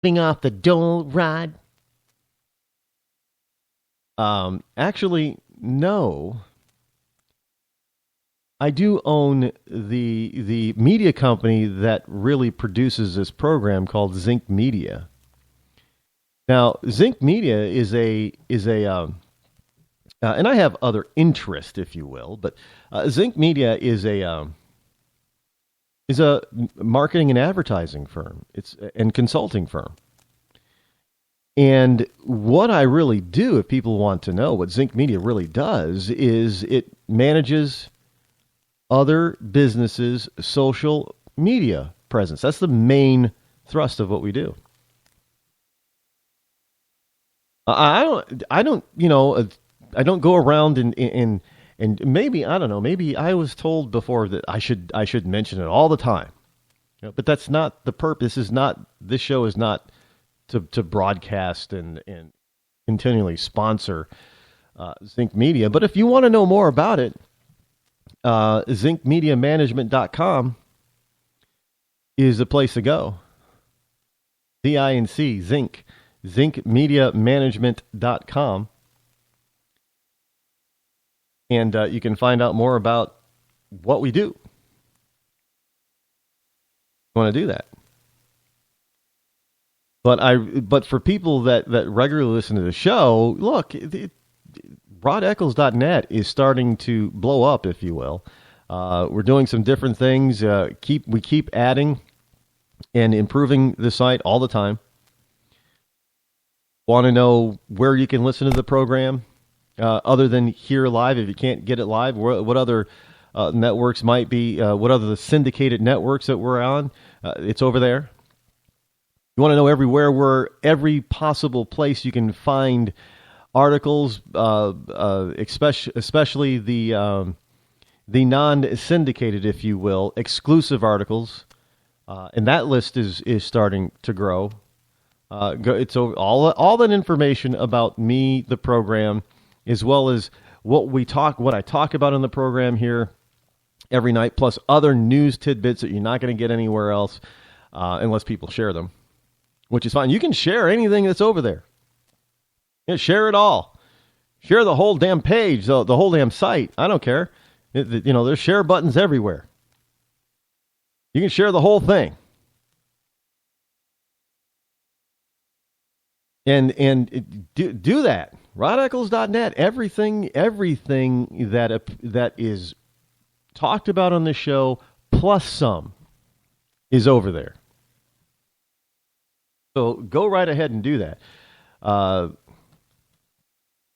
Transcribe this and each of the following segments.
Getting off the dole, Rod? Actually, no. I do own the media company that really produces this program called Zinc Media. Now, Zinc Media is a and I have other interest, if you will, but Zinc Media is a marketing and advertising firm. It's and consulting firm. And what I really do, if people want to know what Zinc Media really does, is it manages other businesses' social media presence. That's the main thrust of what we do. I don't go around and maybe I don't know. Maybe I was told before that I should mention it all the time. But that's not the purpose. Is not this show is not to broadcast and continually sponsor Zinc Media. But if you want to know more about it, zincmediamanagement.com is the place to go. ZINC, Zinc, zincmediamanagement.com. And you can find out more about what we do. You want to do that. But for people that regularly listen to the show, look, RodEccles.net is starting to blow up, if you will. We're doing some different things. We keep adding and improving the site all the time. Want to know where you can listen to the program other than here live? If you can't get it live, what other networks might be? What other syndicated networks that we're on? It's over there. You want to know every possible place you can find articles, especially the non-syndicated, if you will, exclusive articles, and that list is starting to grow. It's all that information about me, the program, as well as what I talk about in the program here every night, plus other news tidbits that you're not going to get anywhere else unless people share them, which is fine. You can share anything that's over there. Yeah, share it all. Share the whole damn page, the whole damn site. I don't care. There's share buttons everywhere. You can share the whole thing. And do that. RodEccles.net. Everything that is talked about on the show, plus some, is over there. So go right ahead and do that. I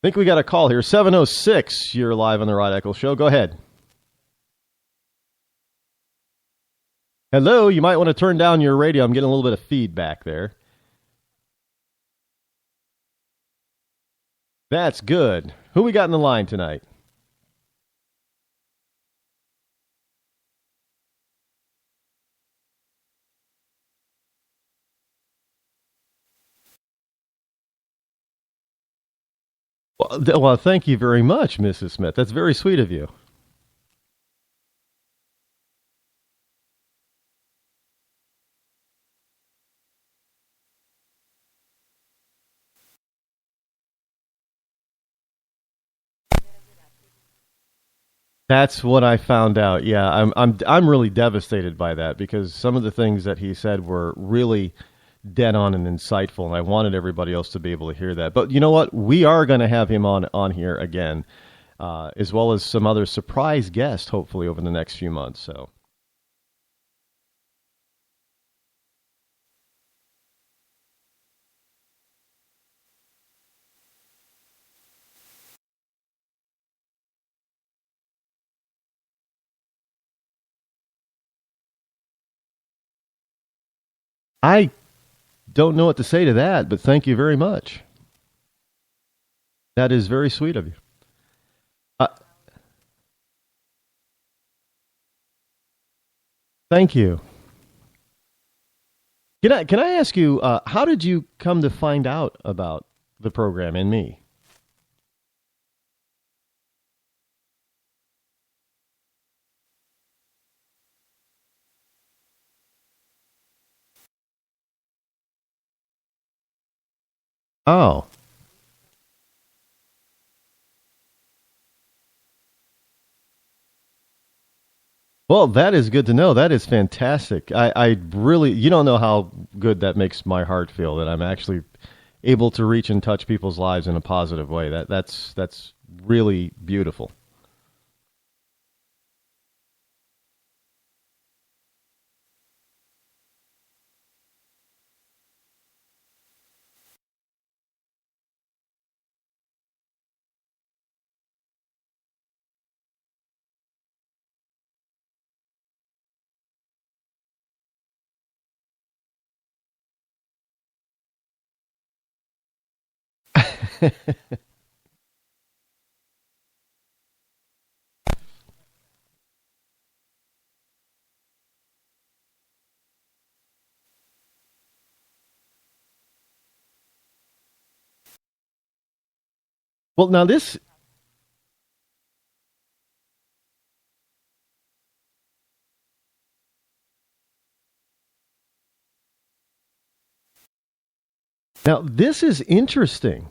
think we got a call here. 706, you're live on the Rod Eccles Show. Go ahead. Hello, you might want to turn down your radio. I'm getting a little bit of feedback there. That's good. Who we got in the line tonight? Well, thank you very much, Mrs. Smith. That's very sweet of you. That's what I found out. Yeah, I'm really devastated by that because some of the things that he said were really dead on and insightful, and I wanted everybody else to be able to hear that. But you know what? We are going to have him on here again, as well as some other surprise guests, hopefully over the next few months. So. I don't know what to say to that, but thank you very much. That is very sweet of you. Uh, Thank you. Can I ask you, how did you come to find out about the program and me? Oh, well, that is good to know. That is fantastic. I really, you don't know how good that makes my heart feel that I'm actually able to reach and touch people's lives in a positive way. That's really beautiful. Well, now this is interesting.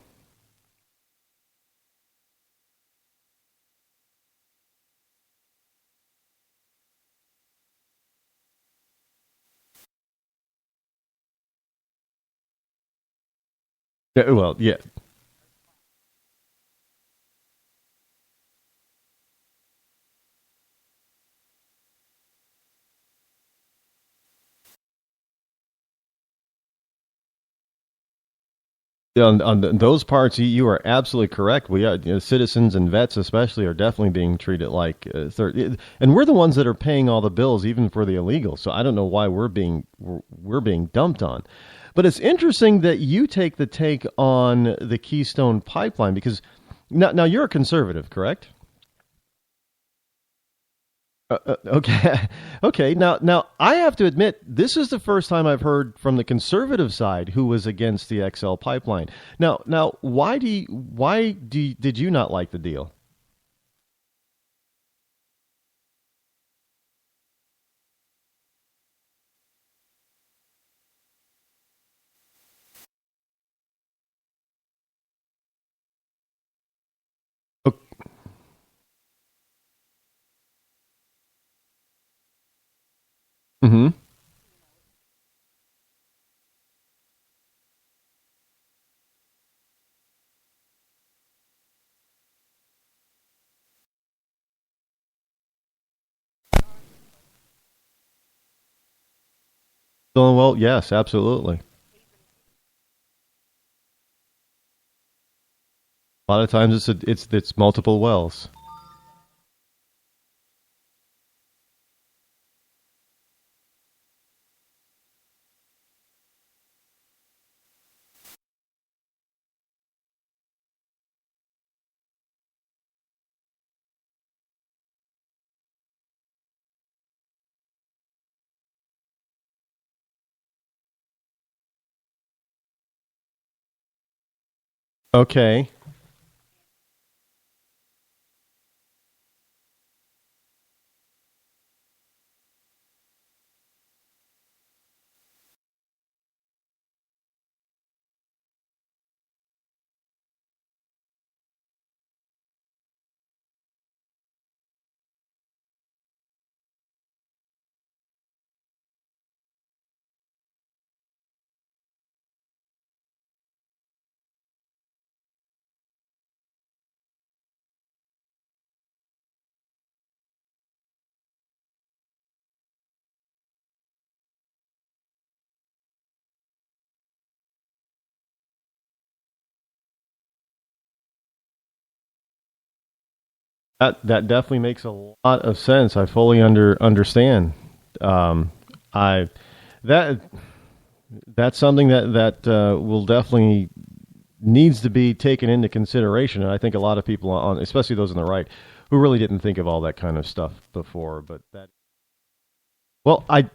Well, yeah. On those parts, you are absolutely correct. Citizens and vets, especially, are definitely being treated like third, and we're the ones that are paying all the bills, even for the illegal. So I don't know why we're being dumped on. But it's interesting that you take on the Keystone Pipeline because now you're a conservative, correct? Okay, okay. Now I have to admit, this is the first time I've heard from the conservative side who was against the XL pipeline. Now, did you not like the deal? Mm-hmm. So, well, yes, absolutely. A lot of times it's multiple wells. Okay. That definitely makes a lot of sense. I fully understand. I that that's something that will definitely needs to be taken into consideration. And I think a lot of people on, especially those on the right, who really didn't think of all that kind of stuff before. But that, well, I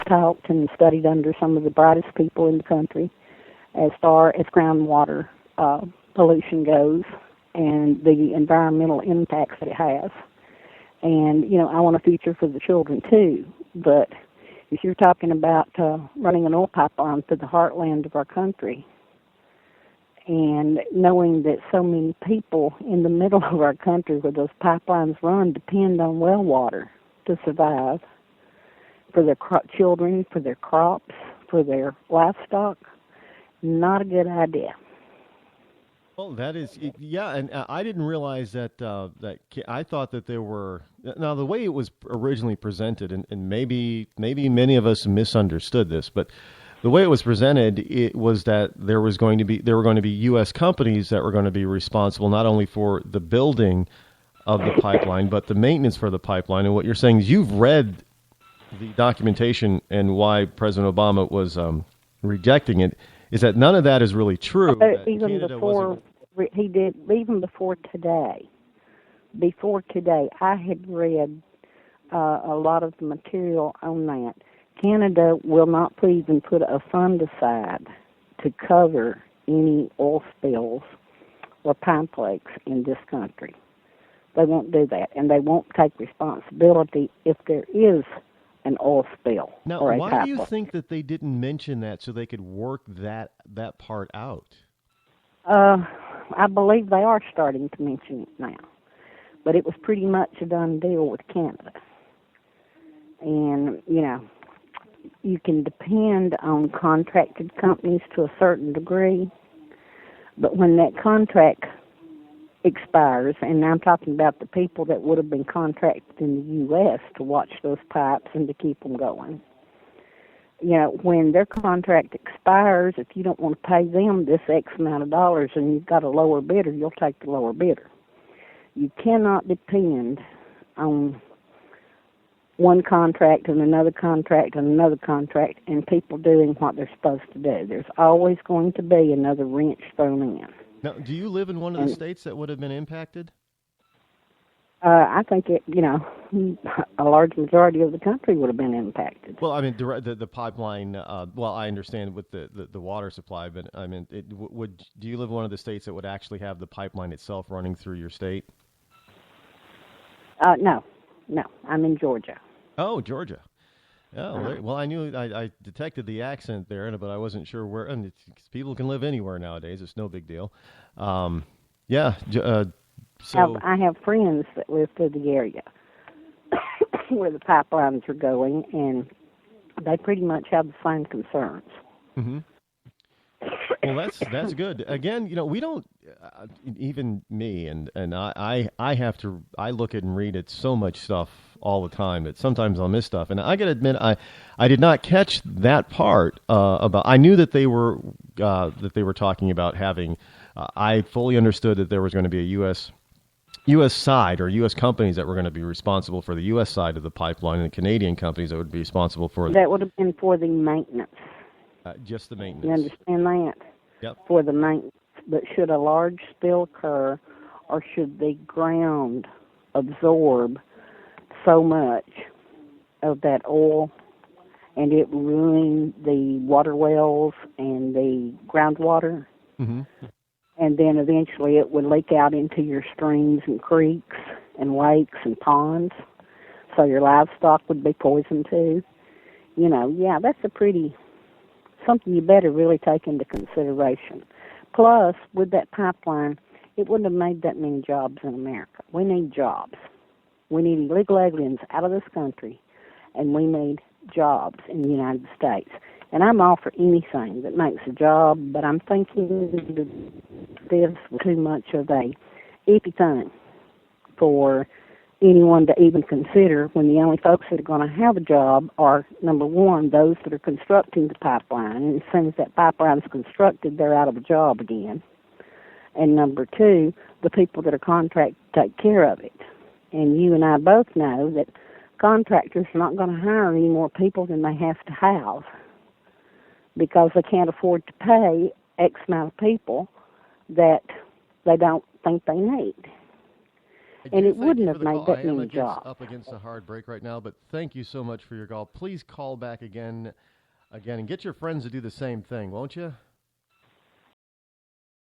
talked and studied under some of the brightest people in the country as far as groundwater pollution goes and the environmental impacts that it has. And, I want a future for the children, too. But if you're talking about running an oil pipeline through the heartland of our country, and knowing that so many people in the middle of our country where those pipelines run depend on well water to survive, for their children, for their crops, for their livestock, not a good idea. Well, that is, yeah, and I didn't realize that. I thought that there were now the way it was originally presented, and maybe many of us misunderstood this, but the way it was presented, it was that there were going to be U.S. companies that were going to be responsible not only for the building of the pipeline, but the maintenance for the pipeline. And what you're saying is you've read the documentation and why President Obama was rejecting it. Is that none of that is really true? Even before he did, even before today, I had read a lot of the material on that. Canada will not please and put a fund aside to cover any oil spills or pipe leaks in this country. They won't do that, and they won't take responsibility if there is an oil spill now, or a why pipe do you leak. think that they didn't mention that so they could work that part out? I believe they are starting to mention it now, but it was pretty much a done deal with Canada. And, you can depend on contracted companies to a certain degree, but when that contract expires, and I'm talking about the people that would have been contracted in the U.S. to watch those pipes and to keep them going, when their contract expires, if you don't want to pay them this X amount of dollars and you've got a lower bidder, you'll take the lower bidder. You cannot depend on one contract and another contract and another contract and people doing what they're supposed to do. There's always going to be another wrench thrown in. Now, do you live in one of the states that would have been impacted? I think a large majority of the country would have been impacted. Well, I mean, the pipeline. Well, I understand with the water supply, but I mean, do you live in one of the states that would actually have the pipeline itself running through your state? No, I'm in Georgia. Oh, Georgia. Oh, well, I knew I detected the accent there, but I wasn't sure where. And people can live anywhere nowadays; it's no big deal. Yeah. So I have friends that live through the area where the pipelines are going, and they pretty much have the same concerns. Mm-hmm. Well, that's good. Again, we don't even me and I have to look at and read at so much stuff all the time that sometimes I'll miss stuff. And I got to admit, I did not catch that part about. I knew that they were talking about having. I fully understood that there was going to be a U.S. side or U.S. companies that were going to be responsible for the U.S. side of the pipeline, and Canadian companies that would be responsible for that would have been for the maintenance. Just the maintenance. You understand that? Yep. For the maintenance. But should a large spill occur, or should the ground absorb so much of that oil and it ruin the water wells and the groundwater, mm-hmm. and then eventually it would leak out into your streams and creeks and lakes and ponds, so your livestock would be poisoned too. That's something you better really take into consideration. Plus, with that pipeline, it wouldn't have made that many jobs in America. We need jobs. We need illegal aliens out of this country, and we need jobs in the United States. And I'm all for anything that makes a job, but I'm thinking that this was too much of a iffy thing for anyone to even consider, when the only folks that are going to have a job are, number one, those that are constructing the pipeline. And as soon as that pipeline's constructed, they're out of a job again. And number two, the people that are contracted to take care of it. And you and I both know that contractors are not going to hire any more people than they have to have, because they can't afford to pay X amount of people that they don't think they need. And it wouldn't have made that many jobs. Up against a hard break right now, but thank you so much for your call. Please call back again, and get your friends to do the same thing, won't you?